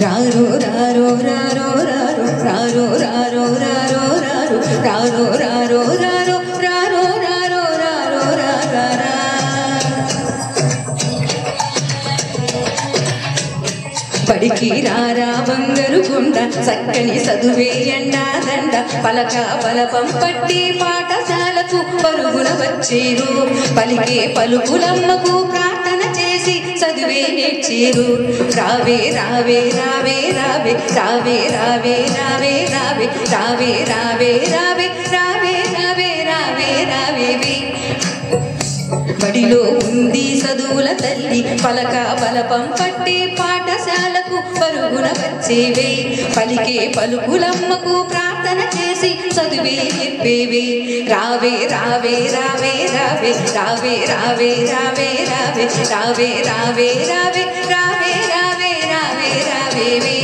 రారో రారో రారో రారో రారో రారో రారో రారో రారో రారో రారో రారో రారో రారో రారా బడికి రారా బంగారు కొండ చక్కని చదువే ఎండా దండ పలక బలపం పట్టి పాఠశాలకు పరుగున వచ్చేరు పలికే పలుకులమ్మకు ప్రార్థన చేసి చదువే నేర్చేరు రావే రావే రావే రావే రావే రావే రావే రావే రావే రావే రావే రావే రావే రావే రావే బడిలో ఉంది చదువుల తల్లి పలక బలపం పట్టి పాఠశాలకు పరుగున వచ్చేవే పలికే పలుకులమ్మకు ప్రార్థన చేసి చదువే చెప్పేవే రావే రావే రావే రావే రావే రావే రావే రావే రావే రావే రావే రావే రావే రావే రావే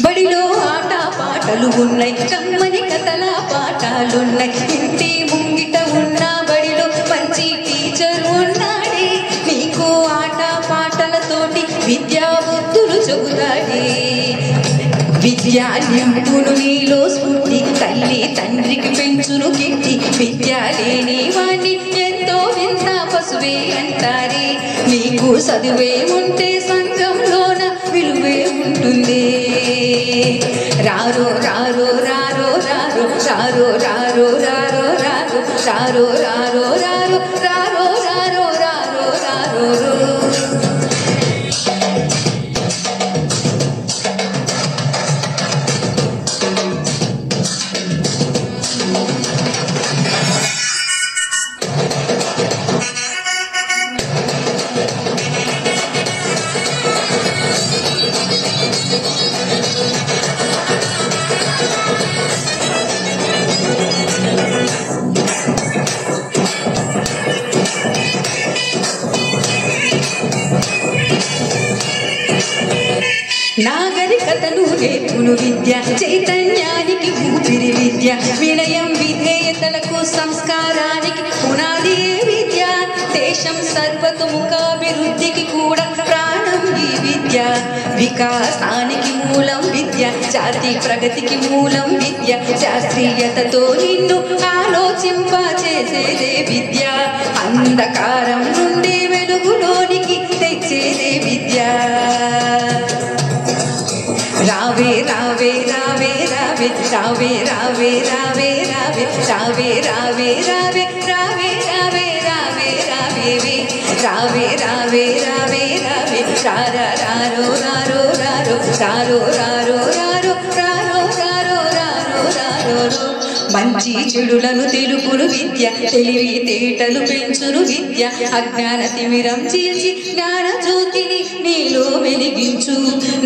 బడిలో ఆట పాటలు ఉన్నాయి కమ్మని కథల పాఠాలున్నాయి ఇంటి ముంగిట ఉన్న బడిలో మంచి టీచర్ ఉన్నాడే నీకు ఆట పాటలతోటి విద్యా బుద్ధులు చెబుతాడే విద్యా నింపును నీలో స్ఫూర్తి తల్లి తండ్రికి పెంచును కీర్తి విద్య లేని వాణ్ణి ఎంతో వింత పశువే అంటారే నీకు చదువే ఉంటే సంఘంలోన విలువే ఉంటుంది రారో రారో రారో రారో రారో రారో రారో రారో రారో రారో రారో రారో రారో రారో రారో నాగరికతను నేర్పును విద్య చైతన్యానికి ఊపిరి విద్య వినయం విధేయతలకు సంస్కారానికి పునాది విద్య దేశం సర్వతోముఖాభివృద్ధికి కూడా ప్రాణం ఈ విద్య వికాసానికి మూలం విద్య జాతి ప్రగతికి మూలం విద్య శాస్త్రీయతతో నిన్ను ఆలోచింపచేసేదే విద్య అంధకారం నుండి వెలుగులోనికి తెచ్చేదే విద్య రావే రావే రావే రావే రావే రావే రావే రావే రావే రావే రావే రావే రావే రావే రావే రావే రావే రావే రారా రారో రారో రారో రారో రారో రారో రారో రారో రారో రారో మంచి చెడులను తెలుపును విద్య తెలివి తేటలు పెంచును విద్య అజ్ఞాన తిమిరం చీల్చి జ్ఞాన జ్యోతిని నీలో వెలిగించు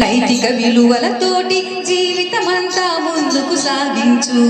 నైతిక విలువలతోటి జీవితమంతా ముందుకు సాగించు